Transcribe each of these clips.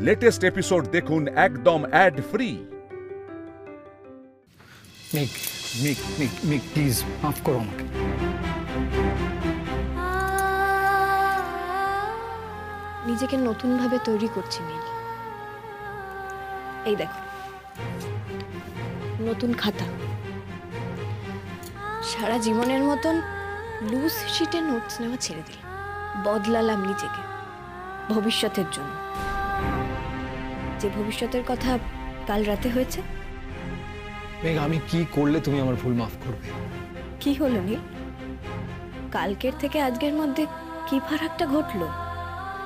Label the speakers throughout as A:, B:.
A: Latest episode দেখুন একদম add free.
B: মেঘ মেঘ মেঘ মেঘ প্লিজ মাফ করো আমাকে।
C: নিজেকে নতুনভাবে তৈরি করছি নীল। এই দেখো, নতুন খাতা। সারা জীবনের মতন লুজ শিটে নোটস নেওয়া ছেড়ে দিলাম। বদলালাম নিজেকে ভবিষ্যতের জন্য। যে ভবিষ্যতের কথা কাল রাতে হয়েছে।
B: মেঘ, আমি কি করলে তুমি আমার ভুল মাফ করবে?
C: কি হলো নীল? কালকের থেকে আজকের মধ্যে কি ফারাকটা ঘটলো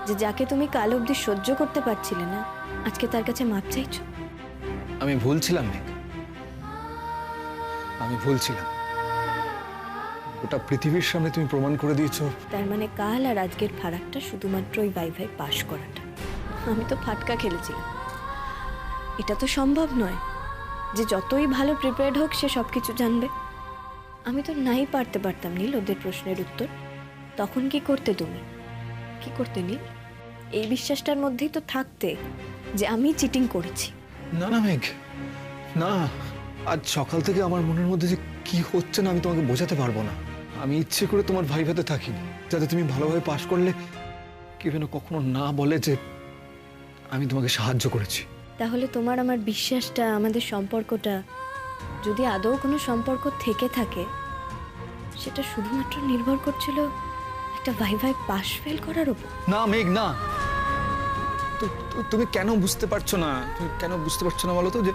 C: যে যাকে তুমি কাল অবধি সহ্য করতে পারছিলে না, আজকে তার কাছে মাপ চাইছো?
B: আমি ভুল ছিলাম মেঘ, আমি ভুল ছিলাম। গোটা পৃথিবীর সামনে তুমি প্রমাণ করে দিয়েছো।
C: তার মানে কাল আর আজকের ফারাকটা শুধুমাত্র ওই ভাইভাই পাশ করাটা। আমি তো ফাটকা খেলেছিলাম। এটা তো সম্ভব নয় যে যতই ভালো প্রিপেয়ার্ড হোক সে সব কিছু জানবে। আমি তো নাই পারতে পারতাম নীল ওদের প্রশ্নের উত্তর। তখন কি করতে তুমি? কি করতে নীল? এই বিশ্বাসটার মধ্যেই তো থাকতে যে আমি চিটিং করেছি।
B: না না মেঘ, না। আজ সকাল থেকে আমার মনের মধ্যে যে কি হচ্ছে না আমি তোমাকে বোঝাতে পারবো না। আমি ইচ্ছে করে তোমার ভাই ভাতে থাকিনি, যাতে তুমি ভালোভাবে পাশ করলে কেউ যেন কখনো না বলে যে আমি তোমাকে সাহায্য করেছি।
C: তাহলে তোমার আমার বিশ্বাসটা, আমাদের সম্পর্কটা যদি আদৌ কোনো সম্পর্ক থেকে থাকে, সেটা শুধুমাত্র নির্ভর করছিল একটা ভাই পাশ ফেল করার উপর।
B: না মেঘ, না। তুমি কেন বুঝতে পারছো না? তুমি কেন বুঝতে পারছো না বলো তো? যে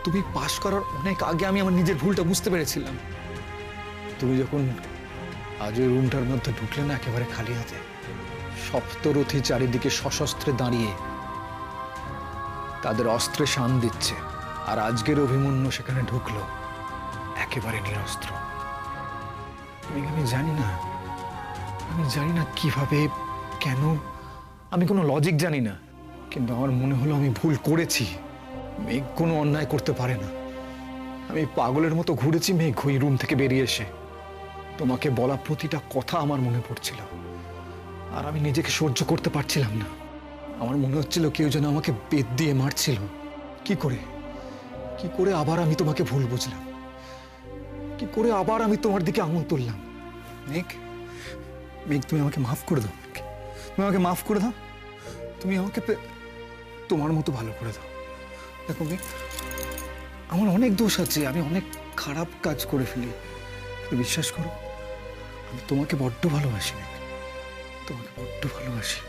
B: তুমি পাশ করার অনেক আগে আমি আমার নিজের ভুলটা বুঝতে পেরেছিলাম। তুমি যখন আজ ওই রুমটার মধ্যে ঢুকলে না, একেবারে খালি হাতে, সপ্তরথী চারিদিকে সশস্ত্রে দাঁড়িয়ে তাদের অস্ত্রে শান দিচ্ছে, আর আজকের অভিমন্যু সেখানে ঢুকলো একেবারে নিরস্ত্র। আমি জানি না, আমি জানি না কিভাবে, কেন, আমি কোনো লজিক জানি না, কিন্তু আমার মনে হলো আমি ভুল করেছি। মেঘ কোনো অন্যায় করতে পারে না। আমি পাগলের মতো ঘুরেছি মেঘ ওই রুম থেকে বেরিয়ে এসে। তোমাকে বলা প্রতিটা কথা আমার মনে পড়ছিল, আর আমি নিজেকে সহ্য করতে পারছিলাম না। আমার মনে হচ্ছিল কেউ যেন আমাকে বেত দিয়ে মারছিল। কি করে আবার আমি তোমাকে ভুল বুঝলাম? কি করে আবার আমি তোমার দিকে আঙুল তুললাম? মেঘ, মেঘ, তুমি আমাকে মাফ করে দাও। তুমি আমাকে মাফ করে দাও। তুমি আমাকে তোমার মতো ভালো করে দাও। দেখো মেঘ, আমার অনেক দোষ আছে, আমি অনেক খারাপ কাজ করে ফেলি, কিন্তু বিশ্বাস করো আমি তোমাকে বড্ড ভালোবাসি মেঘ, তোমাকে বড্ড ভালোবাসি।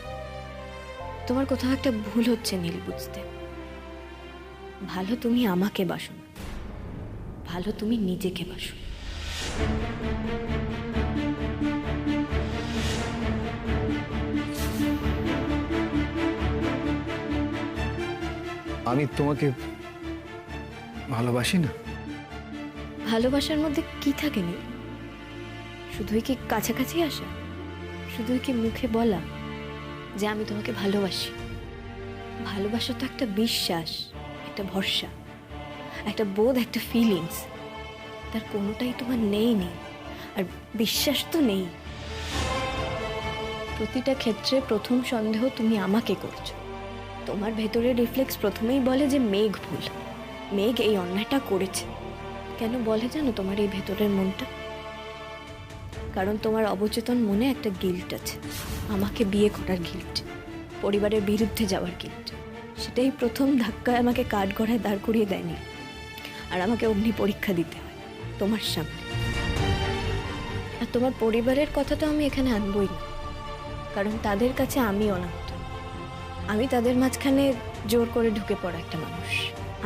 C: তোমার কোথাও একটা ভুল হচ্ছে নীল বুঝতে। ভালো তুমি আমাকে বাসো না, ভালো তুমি নিজেকে বাসো।
B: আমি তোমাকে ভালোবাসি না।
C: ভালোবাসার মধ্যে কি থাকে নীল? শুধুই কি কাছাকাছি আসা? শুধুই কি মুখে বলা যে আমি তোমাকে ভালোবাসি? ভালোবাসা তো একটা বিশ্বাস, একটা ভরসা, একটা বোধ, একটা ফিলিংস। তার কোনোটাই তোমার নেই। আর বিশ্বাস তো নেই। প্রতিটা ক্ষেত্রে প্রথম সন্দেহ তুমি আমাকে করছো। তোমার ভেতরের রিফ্লেক্স প্রথমেই বলে যে মেঘ ভুল, মেঘ এই অন্যায়টা করেছে। কেন বলে জানো তোমার এই ভেতরের মনটা? কারণ তোমার অবচেতন মনে একটা গিল্ট আছে, আমাকে বিয়ে করার গিল্ট, পরিবারের বিরুদ্ধে যাওয়ার গিল্ট। সেটাই প্রথম ধাক্কায় আমাকে কাঠগড়ায় দাঁড় করিয়ে দেয়নি, আর আমাকে অগ্নি পরীক্ষা দিতে হয় তোমার সামনে। আর তোমার পরিবারের কথা তো আমি এখানে আনবই না, কারণ তাদের কাছে আমি অনাথ। আমি তাদের মাঝখানে জোর করে ঢুকে পড়া একটা মানুষ।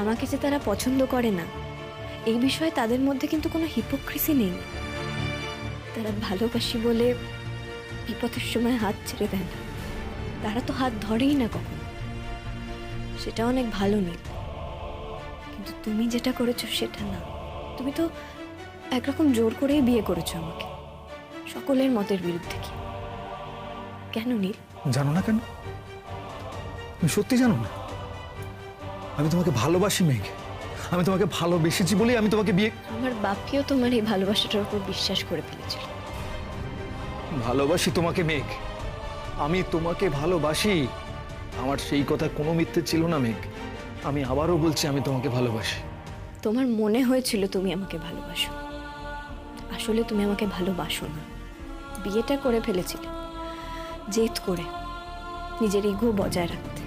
C: আমাকে যে তারা পছন্দ করে না, এই বিষয়ে তাদের মধ্যে কিন্তু কোনো হিপোক্রিসি নেই। তারা ভালোবাসি বলে বিপদের সময় হাত ছেড়ে দেয় না। তারা তো হাত ধরেই না কখনো। সেটা অনেক ভালো নীল, কিন্তু তুমি যেটা করেছো সেটা না। তুমি তো একরকম জোর করেই বিয়ে করেছো আমাকে, সকলের মতের বিরুদ্ধে। কি কেন নীল?
B: জানো না কেন? তুমি সত্যি জানো না? আমি তোমাকে ভালোবাসি মেঘ, আমি তোমাকে ভালোবেসেছি বলেই আমি তোমাকে বিয়ে।
C: আমার বাপিও তোমার এই ভালোবাসাটার উপর বিশ্বাস করে ফেলেছিল।
B: ভালোবাসি তোমাকে মেঘ, আমি তোমাকে ভালোবাসি। আমার সেই কথা কোনো মিথ্যে ছিল না মেঘ। আমি আবারও বলছি, আমি তোমাকে ভালোবাসি।
C: তোমার মনে হয়েছিল তুমি আমাকে ভালোবাসো, আসলে তুমি আমাকে ভালোবাসো না। বিয়েটা করে ফেলেছিলে জেদ করে, নিজের ইগো বজায় রাখতে।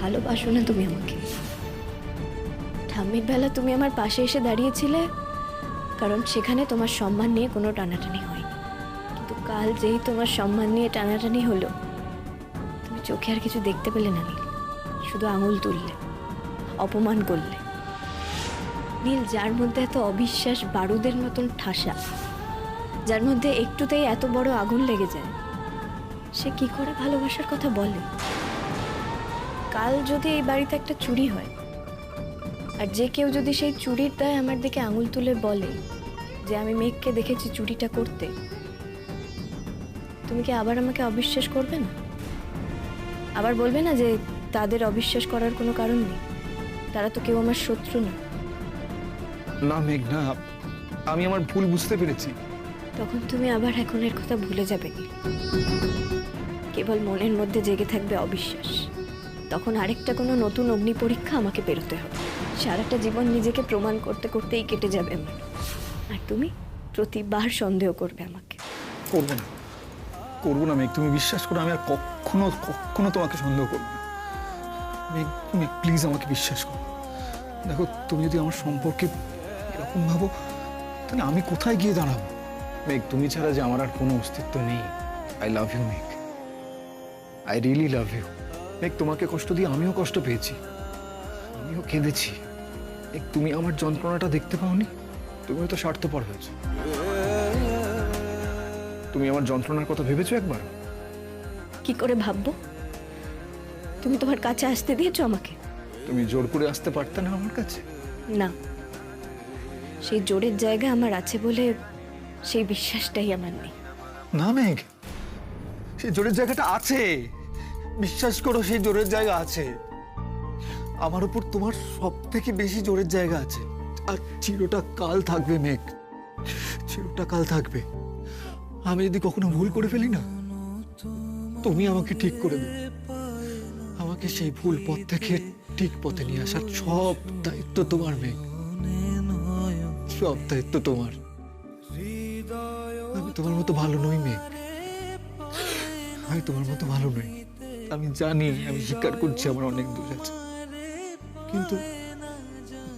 C: ভালোবাসো না তুমি আমাকে। ঠাম্মির বেলা তুমি আমার পাশে এসে দাঁড়িয়েছিলে, কারণ সেখানে তোমার সম্মান নিয়ে কোনো টানাটানি হয়নি। কিন্তু কাল যেই তোমার সম্মান নিয়ে টানাটানি হলো, তুমি চোখে আর কিছু দেখতে পেলে না নীল, শুধু আঙুল তুললে, অপমান করলে। নীল, যার মধ্যে এত অবিশ্বাস বারুদের মতন ঠাসা, যার মধ্যে একটুতেই এত বড় আগুন লেগে যায়, সে কি করে ভালোবাসার কথা বলে? কাল যদি এই বাড়িতে একটা চুরি হয়, আর যে কেউ যদি সেই চুরির দায় আমার দিকে আঙুল তুলে বলে যে আমি মেঘকে দেখেছি চুরিটা করতে, তুমি কি আবার আমাকে অবিশ্বাস করবে না? আবার বলবে না যে তাদের অবিশ্বাস করার কোনো কারণ নেই, তারা তো কেউ আমার শত্রু না?
B: না মেঘ, না, আমি আমার ভুল বুঝতে পেরেছি।
C: তখন তুমি আবার এখনের কথা ভুলে যাবে নীল। কেবল মনের মধ্যে জেগে থাকবে অবিশ্বাস। তখন আরেকটা কোনো নতুন অগ্নি পরীক্ষা আমাকে পেরোতে হবে। সারাটা জীবন নিজেকে প্রমাণ করতে করতেই কেটে যাবে আমার। আর তুমি প্রতিবার সন্দেহ করবে আমাকে।
B: করবো না, করবো না মেঘ, তুমি বিশ্বাস করো, আমি আর কখনো কখনো তোমাকে সন্দেহ করবো না। মেঘ, মেঘ প্লিজ আমাকে বিশ্বাস করো। দেখো, তুমি যদি আমার সম্পর্কে এরকম ভাবো, তাহলে আমি কোথায় গিয়ে দাঁড়াবো? মেঘ, তুমি ছাড়া যে আমার আর কোনো অস্তিত্ব নেই। আই লাভ ইউ মেঘ, আই রিয়েলি লাভ ইউ। মেঘ, তোমাকে কষ্ট দিয়ে আমিও কষ্ট পেয়েছি, আমিও কেঁদেছি। মেঘ, তুমি আমার যন্ত্রণাটা দেখতে পাওনি? তুমিও তো স্বার্থপর হয়েছো। তুমি আমার যন্ত্রণার কথা ভেবেছো একবার?
C: কি করে ভাববো? তুমি তোমার কাছে আসতে দিয়েছো আমাকে?
B: তুমি জোর করে আসতে পারতে না আমার কাছে?
C: না, সেই জোরের জায়গা আমার আছে বলে সেই বিশ্বাসটাই আমার নেই।
B: না মেঘ, সেই জোরের জায়গাটা আছে, বিশ্বাস করো, সেই জোরের জায়গা আছে। আমার উপর তোমার সব থেকে বেশি জোরের জায়গা আছে, আর চিরটা কাল থাকবে মেঘ, চিরটা কাল থাকবে। আমি যদি কখনো ভুল করে ফেলি না, তুমি আমাকে ঠিক করে দেবে। আমাকে সেই ভুল পথ থেকে ঠিক পথে নিয়ে আসার সব দায়িত্ব তোমার মেঘ, সব দায়িত্ব তোমার। আমি তোমার মতো ভালো নই মেঘ, আমি তোমার মতো ভালো নই। আমি জানি, আমি স্বীকার করছি আমার অনেক দোষ আছে, কিন্তু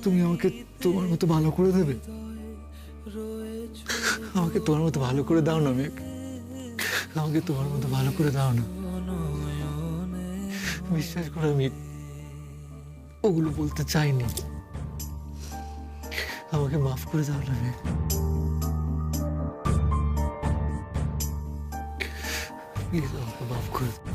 B: তুমি আমাকে তোমার মতো ভালো করে দেবে। আমাকে তোমার মতো ভালো করে দাও না মেঘ, আমাকে তোমার মতো ভালো করে দাও না। বিশ্বাস করো, আমি ওগুলো বলতে চাইনি। আমাকে মাফ করে দাও না মেঘ, প্লিজ আমাকে মাফ করে দাও।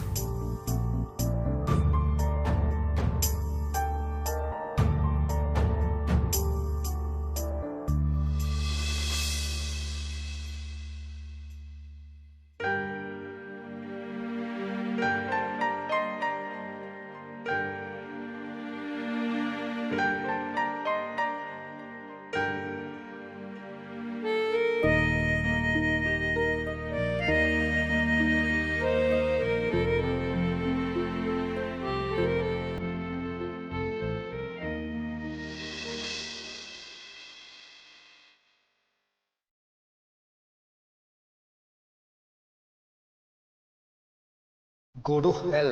B: গড অফ হেল,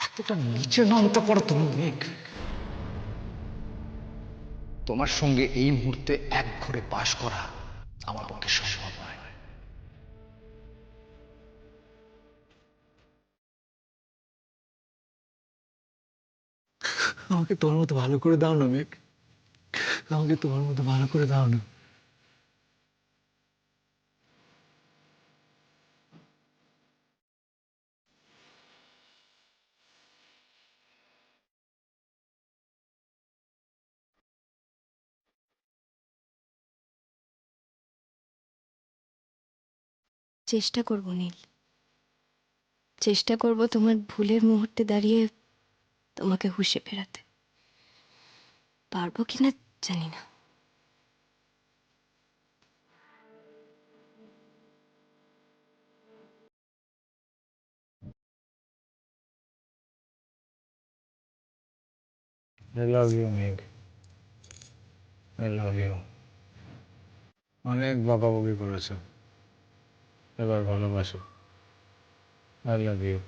B: এতটা নিচে নামতে পারো তুমি মেঘ? তোমার সঙ্গে এই মুহূর্তে এক ঘরে বাস করা আমার পক্ষে সম্ভব নয়। আমাকে তোমার মতো ভালো করে দাও না মেঘ, আমাকে তোমার মতো ভালো করে দাও না।
C: চেষ্টা করব নীল, চেষ্টা করব তোমার ভুলের মুহূর্তে দাঁড়িয়ে তোমাকে হুঁশে ফেরাতে। পারবো কিনা জানি না।
B: I love you, মেঘ। I love you। অনেক বকাবকি করেছো, এবার ভালোবাসো। I love you।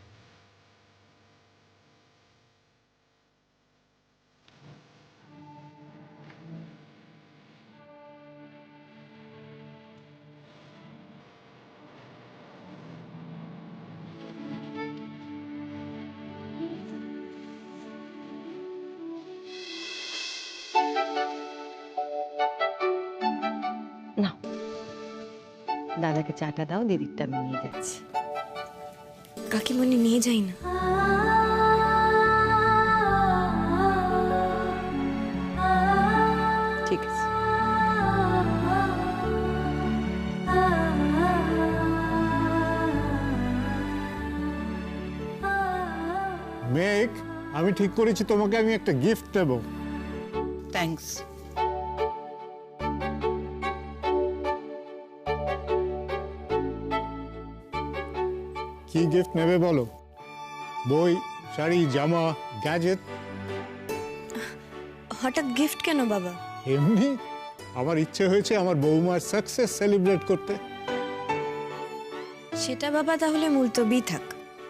D: নাও, দাদাকে চাটা দাও, দিদিরটা আমি নিয়ে যাচ্ছি।
C: কাকিমণি নিয়ে যাই না।
D: ঠিক আছে।
B: মেঘ, আমি ঠিক করেছি তোমাকে আমি একটা গিফট দেবো।
E: থ্যাঙ্কস।
B: কি গিফট নেবে বলো? বই, শাড়ি, জামা, গ্যাজেট?
C: হঠাৎ গিফট কেন বাবা?
B: এমনি আমার ইচ্ছে হয়েছে আমার বৌমার সাকসেস সেলিব্রেট করতে।
C: সেটা বাবা তাহলে মুলতবি থাক,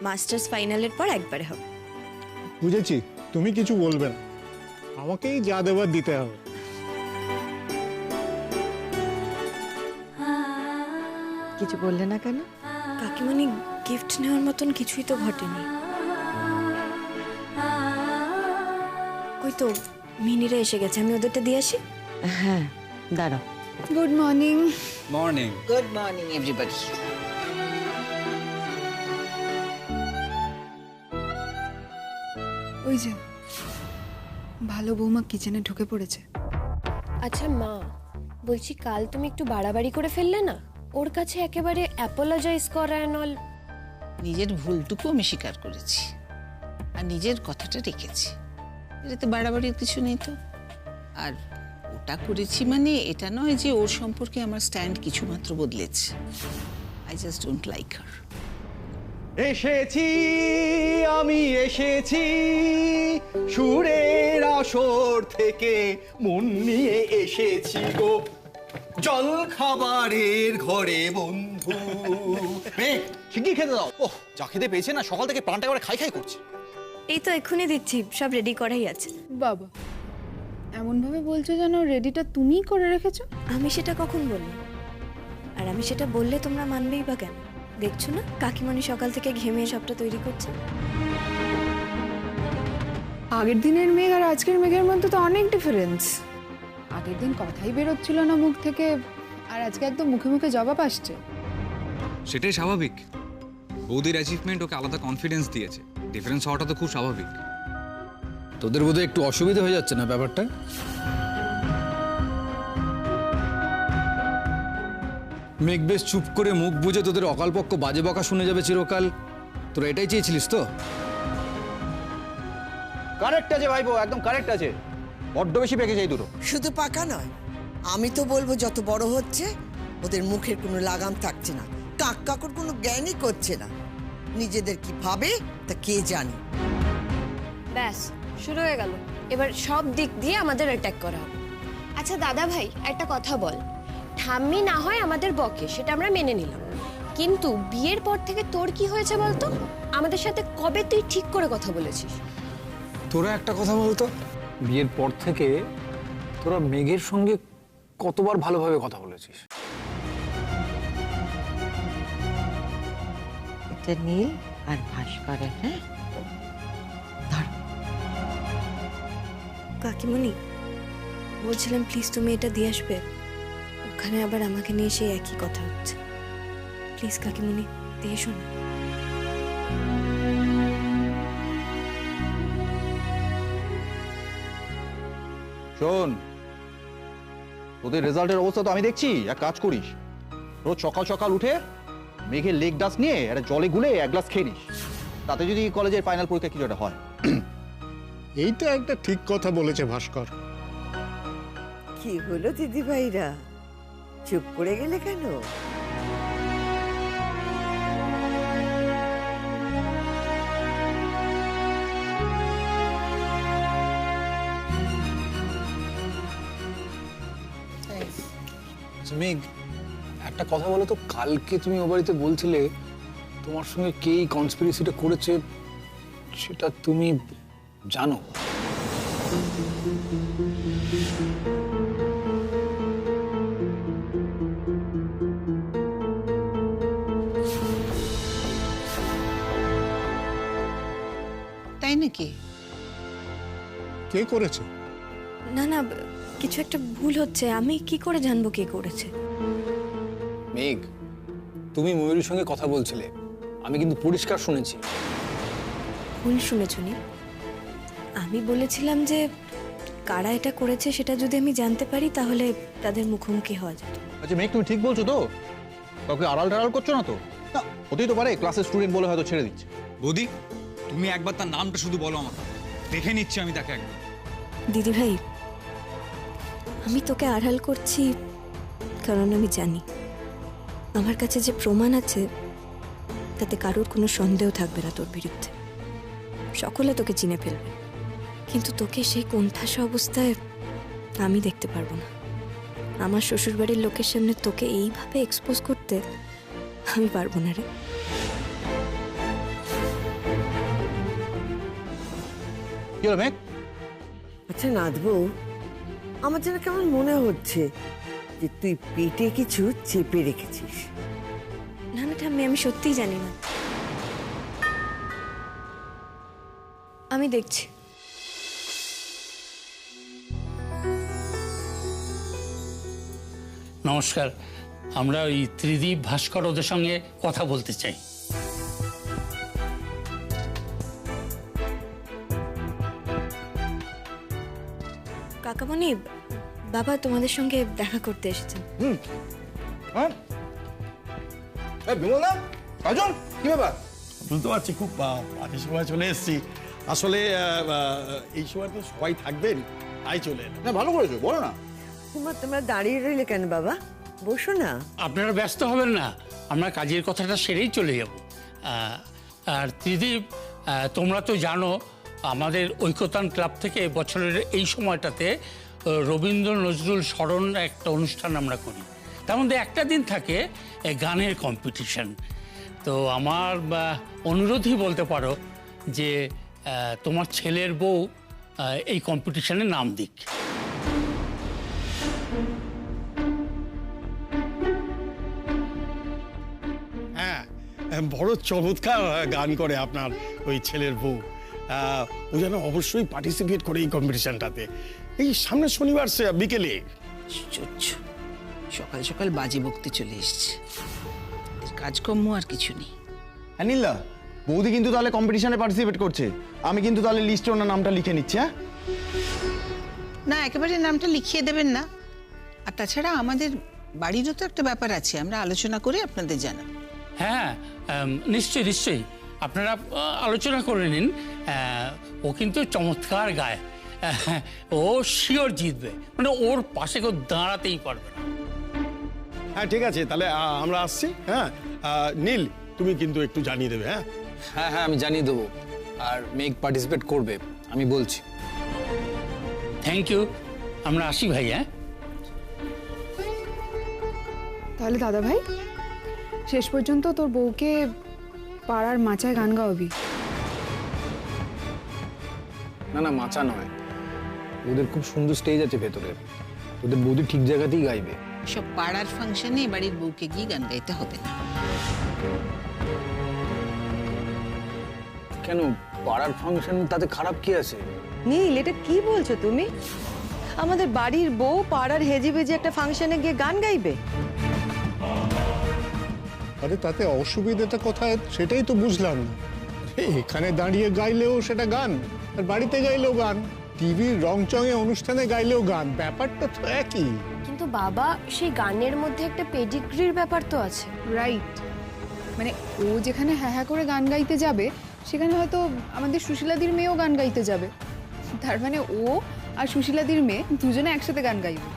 C: মাস্টার্স ফাইনালের পর একবারে হবে।
B: বুঝেছি, তুমি কিছু বলবে না, আমাকেই যা দেবার দিতে হবে।
D: কিছু বললে না কেন?
C: কাকিমণি, গিফট নেওয়ার মতন কিছুই তো ঘটেনি। ওই তো মিনিরা এসে গেছে, আমি ওদেরটা দিয়ে আসি।
D: হ্যাঁ, দাঁড়াও।
C: Good morning.
F: Morning.
E: Good morning everybody.
G: ওই যে ভালো বৌমা কিচেনে ঢুকে পড়েছে।
C: আচ্ছা মা, বলছি কাল তুমি একটু বাড়াবাড়ি করে ফেললে না? ওর কাছে একেবারে অ্যাপোলজাইজ করা অ্যান্ড অল।
E: নিজের ভুলটুকু আমি স্বীকার করেছি আর নিজের কথাটা রেখেছি, এটাতে বাড়াবাড়ির কিছু নেই তো। আর ওটা করেছি মানে এটা নয় যে ওর সম্পর্কে আমার স্ট্যান্ড কিছুমাত্র বদলেছে। I just don't like her.
F: এসেছি, আমি এসেছি, সুরের আসর থেকে মন নিয়ে এসেছি গো, জল খাবারের ঘরে বন্ধু। শিগগির খেতে দাও। ওহ, যা খেতে পেয়েছে না, সকাল থেকে প্রাণটা একেবারে খাই খাই করছে।
C: এই তো এক্ষুনি দিচ্ছি, সব রেডি করাই আছে।
G: বাবা, এমন ভাবে বলছো যেন রেডিটা তুমিই করে রেখেছো।
C: আমি সেটা কখন বললাম? আর আমি সেটা বললে তোমরা মানবেই বা কেন? দেখছো না কাকিমণি সকাল থেকে ঘেমে সবটা তৈরি করছে।
G: আগের দিনের মেঘ আর আজকের মেঘের মধ্যে তো অনেক ডিফারেন্স। আগের দিন কথাই বেরোচ্ছিল না মুখ থেকে, আর আজকে একদম মুখে মুখে জবাব আসছে।
H: সেটাই স্বাভাবিক। বৌদির অ্যাচিভমেন্ট ওকে আলাদা কনফিডেন্স দিয়েছে, ডিফারেন্স হওয়াটা তো খুব স্বাভাবিক।
I: তোদের বোধহয় একটু অসুবিধা হয়ে যাচ্ছে না ব্যাপারটা? মেঘ বেশ চুপ করে মুখ বুজে তোদের অকালপক্ষ বাজে বকা শুনে যাবে চিরকাল, তোরা এটাই চেয়েছিলিস তো?
F: কারেক্ট আছে ভাইবো, একদম কারেক্ট আছে। বড্ড বেশি পেকে যায় দুটো।
J: শুধু পাকা নয়, আমি তো বলবো যত বড় হচ্ছে ওদের মুখের কোনো লাগাম থাকছে না, কাক কাকুর কোনো জ্ঞানই করছে না, নিজেদের কি ভাবে তা কে জানে।
C: ব্যাস শুরু হয়ে গেল, এবার সব দিক দিয়ে আমাদের অ্যাটাক করা হবে। আচ্ছা দাদা ভাই, একটা কথা বল, ঠাম্মি না হয় আমাদের বকে, সেটা আমরা মেনে নিলাম, কিন্তু বিয়ের পর থেকে তোর কি হয়েছে বলতো? আমাদের সাথে কবে তুই ঠিক করে কথা বলেছিস?
B: তোরা একটা কথা বলতো, বিয়ের পর থেকে তোরা মেঘের সঙ্গে কতবার ভালোভাবে কথা বলেছিস?
D: এটা নীল আর ভাস্করের। হ্যাঁ,
C: কাকিমণি বলছিলাম প্লিজ তুমি এটা দিয়ে আসবে, ওখানে আবার আমাকে নিয়ে সেই একই কথা হচ্ছে। প্লিজ কাকিমণি দিয়ে এসো না।
F: শোন, তোদের রেজাল্টের অবস্থা তো আমি দেখছি। এক কাজ করিস, রোজ সকাল সকাল উঠে মেঘের লেগ ডাস্ট নিয়ে একটা জলে গুলে এক গ্লাস খেয়ে নিস, তাতে যদি কলেজের ফাইনাল পরীক্ষা কিছু একটা হয়।
B: এইটা একটা ঠিক কথা বলেছে ভাস্কর।
J: কি হলো দিদি ভাইরা, চুপ করে গেলে কেন?
I: আচ্ছা মেঘ, একটা কথা বলো তো, কালকে তুমি ও বাড়িতে বলছিলে তোমার সঙ্গে কে এই কনস্পিরেসিটা করেছে সেটা তুমি জানো?
E: তাই নাকি?
K: কে করেছে?
C: না না, কিছু একটা ভুল হচ্ছে। আমি কি করে জানবো কে করেছে?
I: মেঘ, তুমি ময়ূরীর সঙ্গে কথা বলছিলে, আমি কিন্তু পরিষ্কার শুনেছি।
C: ভুল শুনেছ নীল। আমি বলেছিলাম যে কারা এটা করেছে সেটা যদি আমি জানতে পারি তাহলে তাদের মুখোমুখি হওয়া যেত।
F: আচ্ছা মেঘ, তুমি ঠিক বলছো তো? কাউকে আড়াল টাড়াল করছো না তো? না, হতেই তো পারে ক্লাসের স্টুডেন্ট বলে হয়তো ছেড়ে দিচ্ছে।
H: বৌদি, তুমি একবার তার নামটা শুধু বলো আমাকে, দেখে নিচ্ছি আমি তাকে একবার।
C: দিদি ভাই, আমি তোকে আড়াল করছি কারণ আমি জানি আমার কাছে যে প্রমাণ আছে তাতে কারোর কোনো সন্দেহ থাকবে না তোর বিরুদ্ধে। সকলে তোকে চিনে ফেলবে, কিন্তু তোকে সেই কোণঠাসা অবস্থায় আমি দেখতে পারবো না। আমার শ্বশুরবাড়ির লোকের সামনে তোকে এইভাবে এক্সপোজ করতে আমি পারবো না রে।
F: কি হলো মেঘ?
J: আচ্ছা নাথবউ, আমার যেন কেমন মনে হচ্ছে যে তুই পেটে কিছু চেপে রেখেছিস।
C: না না ঠাম্মি, আমি সত্যিই জানি না। আমি দেখছি।
L: নমস্কার, আমরা ওই ত্রিদীপ ভাস্কর ওদের সঙ্গে কথা বলতে চাই।
C: কাকামণি, বাবা তোমাদের সঙ্গে দেখা করতে এসেছেন।
F: বিমল দা, কাজল, কি ব্যাপার?
K: বুঝতে পারছি, খুব বাজে সময় চলে এসেছি। আসলে এই সময় তো সবাই থাকবেন, তাই চলে এলাম।
F: না ভালো করেছো, বলো না।
J: তোমরা দাঁড়িয়ে রইলে কেন বাবা? বসো না।
L: আপনারা ব্যস্ত হবেন না, আমরা কাজের কথাটা সেরেই চলে যাব। আর ত্রিদীপ, তোমরা তো জানো আমাদের ঐক্যতান ক্লাব থেকে বছরের এই সময়টাতে রবীন্দ্র নজরুল স্মরণ একটা অনুষ্ঠান আমরা করি। তার মধ্যে একটা দিন থাকে গানের কম্পিটিশন। তো আমার অনুরোধই বলতে পারো যে তোমার ছেলের বউ এই কম্পিটিশনে নাম দিক।
K: হ্যাঁ, বড় চমৎকার গান করে আপনার ওই ছেলের বউ। ও যেন অবশ্যই পার্টিসিপেট করে এই কম্পিটিশনটাতে। এই সামনের শনিবার বিকেলে।
E: সকাল সকাল বাজি বকতে চলে এসছে, কাজকর্ম আর কিছু নেই।
F: হ্যাঁ নীলা, বৌদি কিন্তু তাহলে কম্পিটিশনে পার্টিসিপেট করছে। আমি কিন্তু তাহলে লিস্টে ওনার নামটা লিখে নিচ্ছি। হ্যাঁ
E: না, একেবারে নামটা লিখিয়ে দেবেন না। আর তাছাড়া আমাদের বাড়িরও তো একটা ব্যাপার আছে, আমরা আলোচনা করে আপনাদের জানাব।
L: হ্যাঁ, নিশ্চয়ই নিশ্চয়ই, আপনারা আলোচনা করে নিন। ও কিন্তু চমৎকার গায়, ও শিওর জিতবে, মানে ওর পাশে কেউ দাঁড়াতেই পারবে না।
K: হ্যাঁ ঠিক আছে, তাহলে আমরা আসছি। হ্যাঁ নীল, তুমি কিন্তু একটু জানিয়ে দেবে। হ্যাঁ
I: হ্যাঁ হ্যাঁ, আমি জানিয়ে দেবো। আর মেঘ পার্টিসিপেট করবে, আমি বলছি।
L: থ্যাংক ইউ, আমরা আসি ভাই। হ্যাঁ
G: তাহলে দাদা ভাই, শেষ পর্যন্ত তোর বউকে পাড়ার মাচায় গান গাওয়াবি?
I: না না, মাচা নয়, ওদের খুব সুন্দর স্টেজ আছে ভেতরে, ওদের বৌদি ঠিক জায়গাতেই গাইবে।
E: সব পাড়ার ফাংশনে বাড়ির বউকে গিয়ে গান গাইতে হবে না।
I: কেন, পাড়ার ফাংশন তাতে খারাপ কি আছে?
D: নীল, এটা কি বলছো তুমি? আমাদের বাড়ির বউ পাড়ার হেজি বেজি একটা ফাংশনে গিয়ে গান গাইবে?
K: আরে তাতে অসুবিধাটা কোথায় সেটাই তো বুঝলাম না। এখানে দাঁড়িয়ে গাইলেও সেটা গান, আর বাড়িতে গাইলেও গান, টিভির রংচঙে অনুষ্ঠানে গাইলেও গান, ব্যাপারটা তো একই।
C: কিন্তু বাবা, সেই গানের মধ্যে একটা পেডিগ্রির ব্যাপার তো আছে।
G: রাইট, মানে ও যেখানে হ্যাঁ হ্যাঁ করে গান গাইতে যাবে সেখানে হয়তো আমাদের সুশীলাদির মেয়েও গান গাইতে যাবে। তার মানে ও আর সুশীলাদির মেয়ে দুজনে একসাথে গান গাইবে।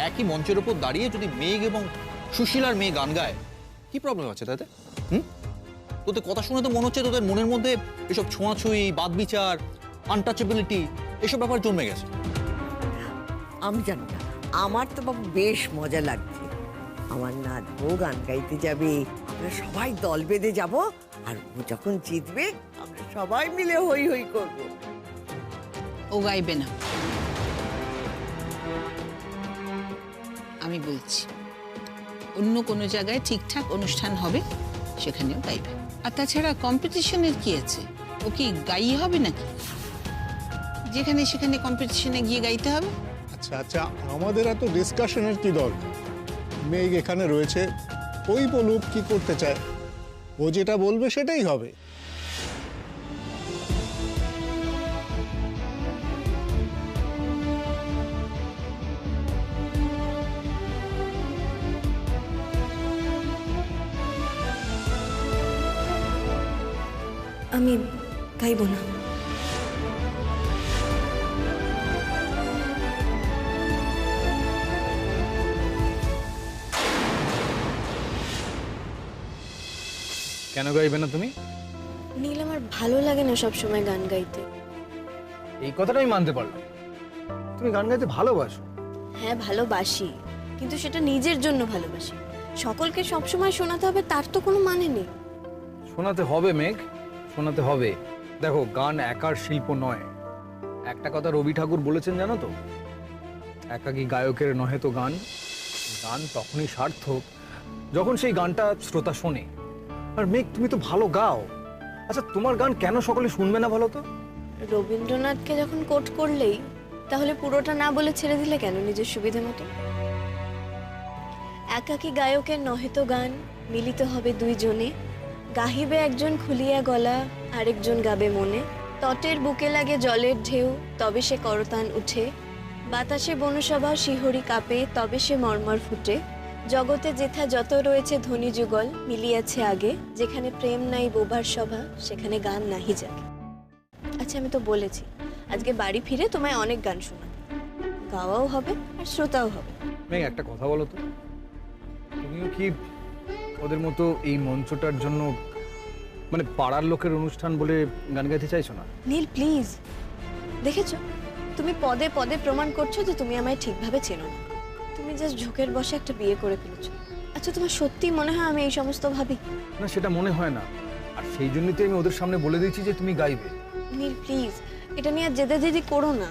F: একই মঞ্চের উপর দাঁড়িয়ে যদি মেঘ এবং সুশীলার মেয়ে গান গায়, কি প্রবলেম আছে তাতে? তোদের কথা শুনে তো মনে হচ্ছে তোদের মনের মধ্যে এসব ছোঁয়াছুঁই, বাদ বিচার, আনটাচেবিলিটি, এসব ব্যাপার জন্মে গেছে।
J: আমি জানি না, আমার তো বাবু বেশ মজা লাগছে। আমার নাচবো, গান গাইতে যাবে, আমরা সবাই দল বেঁধে যাব, আর ও যখন জিতবে আমরা সবাই মিলে হই হই করব।
E: ও গাইবে না, আমি বলছি অন্য কোনো জায়গায় ঠিকঠাক অনুষ্ঠান হবে, সেখানেও গাইবে। আর তাছাড়া কম্পিটিশনের কি আছে? ও কি গাই হবে নাকি? যেখানে সেখানে কম্পিটিশনে গিয়ে গাইতে হবে?
K: আচ্ছা আচ্ছা, আমাদের এত ডিসকাশনের কি দরকার? মেঘ এখানে রয়েছে, ওই বলুক কি করতে চায়, ও যেটা বলবে সেটাই হবে।
C: আমি গাইব না।
B: কেন গাইবে না তুমি?
C: নীল, আমার ভালো লাগে না সব সময় গান গাইতে।
B: এই কথাটা আমি মানতে পারলাম, তুমি গান গাইতে ভালোবাসো।
C: হ্যাঁ ভালোবাসি, কিন্তু সেটা নিজের জন্য ভালোবাসি। সকলকে সবসময় শোনাতে হবে তার তো কোনো মানে নেই।
B: শোনাতে হবে মেঘ, শোনাতে হবে। দেখো, গান একার শিল্প নয়। একটা কথা রবি ঠাকুর বলেছেন জানো তো, একাকী গায়কের নহে তো গান, গান তখনই সার্থক যখন সেই গানটা শ্রোতা শোনে। আর মেঘ, তুমি তো ভালো গাও, আচ্ছা তোমার গান কেন সকলে শুনবে না বলো তো?
C: রবীন্দ্রনাথকে যখন কোট করলেই, তাহলে পুরোটা না বলে ছেড়ে দিলে কেন নিজের সুবিধে মতো? একাকী গায়কের নহে তো গান, মিলিত হবে দুইজনে, গাহিবে একজন খুলিয়া গলা, আরেকজন গাবে মনে, তটের বুকে লাগে জলের ঢেউ, তবে সে করতান উঠে, বাতাসে বনসভা শিহরি কাঁপে, তবে সে মর্মর ফুটে, জগতে যেথা যত রয়েছে ধ্বনি যুগল, মিলিয়াছে আগে, যেখানে প্রেম নাই বোবার সভা, সেখানে গান নাহি জাগে। আচ্ছা, আমি তো বলেছি আজকে বাড়ি ফিরে তোমায় অনেক গান শোনাবো, গাওয়াও হবে আর শ্রোতাও হবে।
B: মেঘ, একটা কথা বলো তো, তুমিও কি ওদের মতো এই মঞ্চটার জন্য, মানে পাড়ার লোকের অনুষ্ঠান বলে গান গাইতে চাইছো না?
C: নীল প্লিজ, দেখেছো তুমি পদে পদে প্রমাণ করছো যে তুমি আমায় ঠিকভাবে চেনো না। তুমি জাস্ট ঝোঁকের বসে একটা বিয়ে করে ফেলেছো। আচ্ছা, তোমার সত্যি মনে হয় আমি এই সমস্ত ভাবি?
B: না, সেটা মনে হয় না, আর সেই জন্যই তো আমি ওদের সামনে বলে দিয়েছি যে তুমি গাইবে।
C: নীল প্লিজ, এটা নিয়ে জেদে জেদি করো না।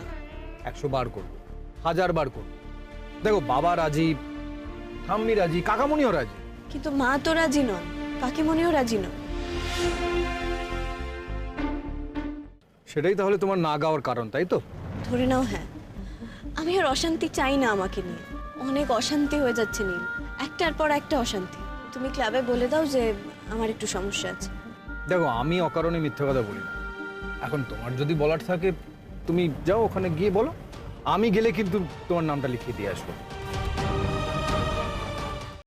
B: 100 বার করবো, 1000 বার করবো। দেখো, বাবা রাজি, ঠাম্মি রাজি, কাকামণিও রাজি,
C: কিন্তু মা তো রাজি নন, কাকিমণিও রাজি নন।
B: সেটাই তাহলে তোমার না গাওয়ার কারণ, তাই তো?
C: ধরে নাও হ্যাঁ। আমি আর অশান্তি চাই না আমাকে নিয়ে, অনেক অশান্তি হয়ে যাচ্ছে নীল, একটার পর একটা অশান্তি। তুমি ক্লাবে বলে দাও যে আমার একটু সমস্যা আছে।
B: দেখো, আমি অকারণে মিথ্যে কথা বলি না। এখন তোমার যদি বলার থাকে তুমি যাও, ওখানে গিয়ে বলো, আমি গেলে কিন্তু তোমার নামটা লিখিয়ে দিয়ে আসবো।